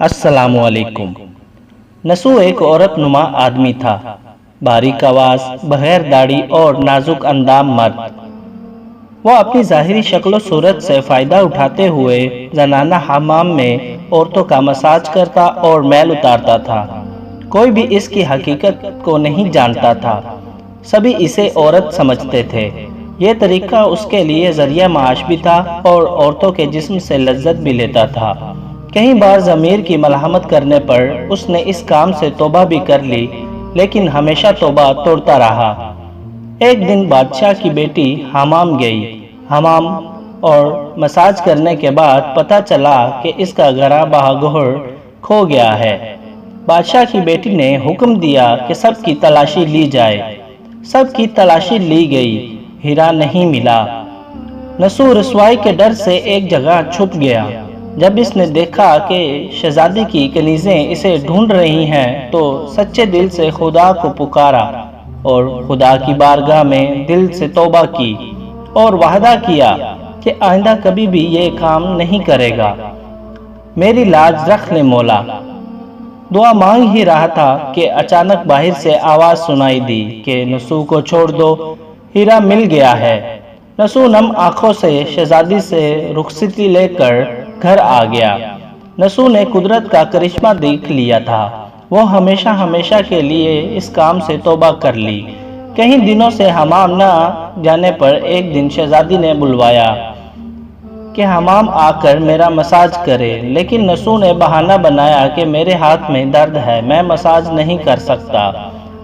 السلام علیکم۔ نسو ایک عورت نما آدمی تھا، باریک آواز، بغیر داڑھی اور نازک اندام مرد۔ وہ اپنی ظاہری شکل و صورت سے فائدہ اٹھاتے ہوئے زنانہ حمام میں عورتوں کا مساج کرتا اور میل اتارتا تھا۔ کوئی بھی اس کی حقیقت کو نہیں جانتا تھا، سبھی اسے عورت سمجھتے تھے۔ یہ طریقہ اس کے لیے ذریعہ معاش بھی تھا اور عورتوں کے جسم سے لذت بھی لیتا تھا۔ کئی بار ضمیر کی ملامت کرنے پر اس نے اس کام سے توبہ بھی کر لی، لیکن ہمیشہ توبہ توڑتا رہا۔ ایک دن بادشاہ کی بیٹی حمام گئی۔ حمام اور مساج کرنے کے بعد پتہ چلا کہ اس کا گھڑا بہاگوہر کھو گیا ہے۔ بادشاہ کی بیٹی نے حکم دیا کہ سب کی تلاشی لی جائے۔ سب کی تلاشی لی گئی، ہیرا نہیں ملا۔ نسو رسوائی کے ڈر سے ایک جگہ چھپ گیا۔ جب اس نے دیکھا کہ شہزادی کی کنیزیں اسے ڈھونڈ رہی ہیں تو سچے دل سے خدا کو پکارا اور خدا کی بارگاہ میں دل سے توبہ کی اور وعدہ کیا کہ آئندہ کبھی بھی یہ کام نہیں کرے گا۔ میری لاج رکھ لے مولا۔ دعا مانگ ہی رہا تھا کہ اچانک باہر سے آواز سنائی دی کہ نسو کو چھوڑ دو، ہیرا مل گیا ہے۔ نسو نم آنکھوں سے شہزادی سے رخصتی لے کر گھر آ گیا۔ نسو نے قدرت کا کرشمہ دیکھ لیا تھا۔ وہ ہمیشہ کے لیے اس کام سے توبہ کر لی۔ کئی دنوں سے حمام نہ جانے پر ایک دن شہزادی نے بلوایا کہ حمام آ کر میرا مساج کرے، لیکن نسو نے بہانہ بنایا کہ میرے ہاتھ میں درد ہے، میں مساج نہیں کر سکتا۔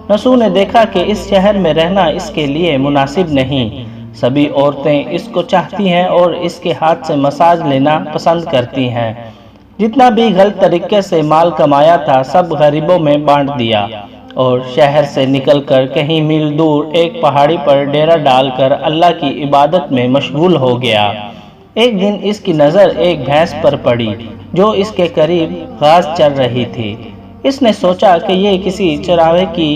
نسو نے دیکھا کہ اس شہر میں رہنا اس کے لیے مناسب نہیں۔ سبھی عورتیں اس کو چاہتی ہیں اور اس کے ہاتھ سے مساج لینا پسند کرتی ہیں۔ جتنا بھی غلط طریقے سے مال کمایا تھا سب غریبوں میں بانٹ دیا اور شہر سے نکل کر کہیں میل دور ایک پہاڑی پر ڈیرا ڈال کر اللہ کی عبادت میں مشغول ہو گیا۔ ایک دن اس کی نظر ایک بھینس پر پڑی جو اس کے قریب گھاس چر رہی تھی۔ اس نے سوچا کہ یہ کسی چراغے کی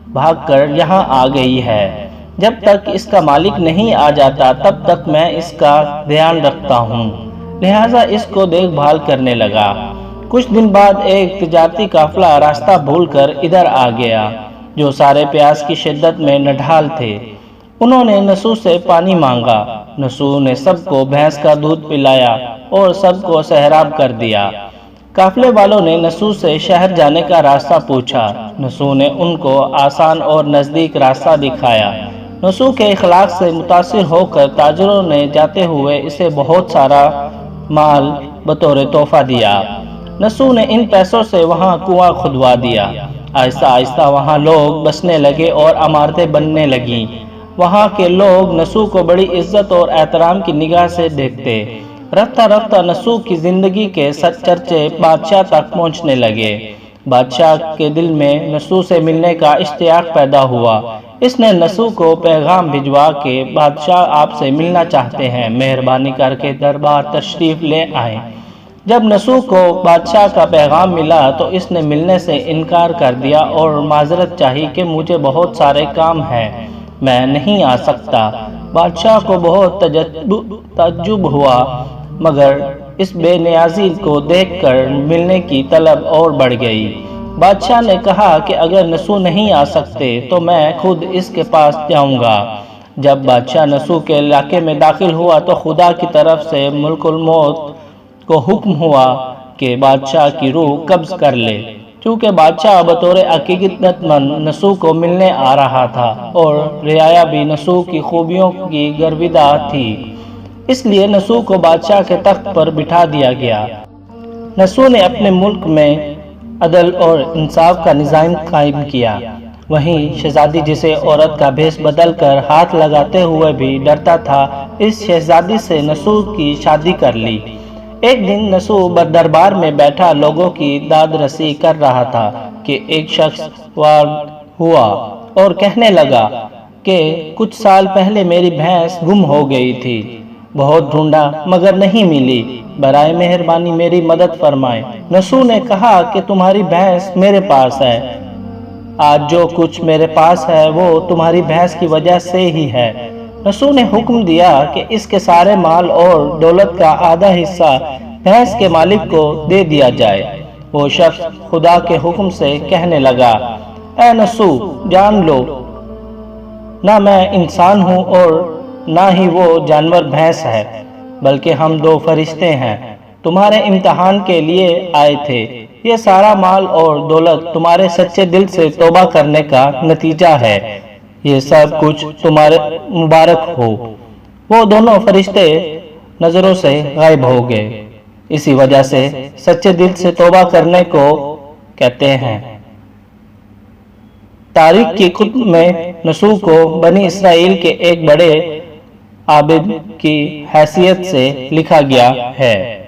بھاگ کر یہاں آ گئی ہے۔ جب تک اس کا مالک نہیں آ جاتا تب تک میں اس کا دھیان رکھتا ہوں، لہٰذا اس کو دیکھ بھال کرنے لگا۔ کچھ دن بعد ایک تجارتی قافلہ راستہ بھول کر ادھر آ گیا جو سارے پیاس کی شدت میں نڈھال تھے۔ انہوں نے نسو سے پانی مانگا۔ نسو نے سب کو بھینس کا دودھ پلایا اور سب کو سیراب کر دیا۔ قافلے والوں نے نسو سے شہر جانے کا راستہ پوچھا۔ نسو نے ان کو آسان اور نزدیک راستہ دکھایا۔ نسو کے اخلاق سے متاثر ہو کر تاجروں نے جاتے ہوئے اسے بہت سارا مال بطور تحفہ دیا۔ نسو نے ان پیسوں سے وہاں کنواں کھدوا دیا۔ آہستہ آہستہ وہاں لوگ بسنے لگے اور عمارتیں بننے لگیں۔ وہاں کے لوگ نسو کو بڑی عزت اور احترام کی نگاہ سے دیکھتے۔ رفتہ رفتہ نسو کی زندگی کے چرچے بادشاہ تک پہنچنے لگے۔ بادشاہ کے دل میں نسو سے ملنے کا اشتیاق پیدا ہوا۔ اس نے نسو کو پیغام بھجوا کہ بادشاہ آپ سے ملنا چاہتے ہیں، مہربانی کر کے دربار تشریف لے آئیں۔ جب نسو کو بادشاہ کا پیغام ملا تو اس نے ملنے سے انکار کر دیا اور معذرت چاہی کہ مجھے بہت سارے کام ہیں، میں نہیں آ سکتا۔ بادشاہ کو بہت تعجب ہوا، مگر اس بے نیازی کو دیکھ کر ملنے کی طلب اور بڑھ گئی۔ بادشاہ نے کہا کہ اگر نسو نہیں آ سکتے تو میں خود اس کے پاس جاؤں گا۔ جب بادشاہ نسو کے علاقے میں داخل ہوا تو خدا کی طرف سے ملک الموت کو حکم ہوا کہ بادشاہ کی روح قبض کر لے۔ چونکہ بادشاہ بطور عقیدت مند نسو کو ملنے آ رہا تھا اور رعایا بھی نسو کی خوبیوں کی گرویدہ تھی، اس لیے نسو کو بادشاہ کے تخت پر بٹھا دیا گیا۔ نسو نے اپنے ملک میں عدل اور انصاف کا نظام قائم کیا۔ وہیں شہزادی جسے عورت کا بھیس بدل کر ہاتھ لگاتے ہوئے بھی ڈرتا تھا، اس شہزادی سے نسو کی شادی کر لی۔ ایک دن نسو دربار میں بیٹھا لوگوں کی داد رسی کر رہا تھا کہ ایک شخص وارد ہوا اور کہنے لگا کہ کچھ سال پہلے میری بھینس گم ہو گئی تھی، بہت ڈھونڈا مگر نہیں ملی، برائے مہربانی میری مدد فرمائیں۔ نسو نے کہا کہ تمہاری بھینس میرے پاس ہے، آج جو کچھ میرے پاس ہے وہ تمہاری بھینس کی وجہ سے ہی ہے۔ نسو نے حکم دیا کہ اس کے سارے مال اور دولت کا آدھا حصہ بھینس کے مالک کو دے دیا جائے۔ وہ شخص خدا کے حکم سے کہنے لگا، اے نسو، جان لو، نہ میں انسان ہوں اور نہ ہی وہ جانور بھینس ہے، بلکہ ہم دو فرشتے ہیں، تمہارے امتحان کے لیے آئے تھے۔ یہ سارا مال اور دولت تمہارے سچے دل سے توبہ کرنے کا نتیجہ ہے، یہ سب کچھ تمہارے مبارک ہو۔ وہ دونوں فرشتے نظروں سے غائب ہو گئے۔ اسی وجہ سے سچے دل سے توبہ کرنے کو کہتے ہیں۔ تاریخ کی کتب میں نسوح کو بنی اسرائیل کے ایک بڑے عابد کی حیثیت سے لکھا گیا ہے۔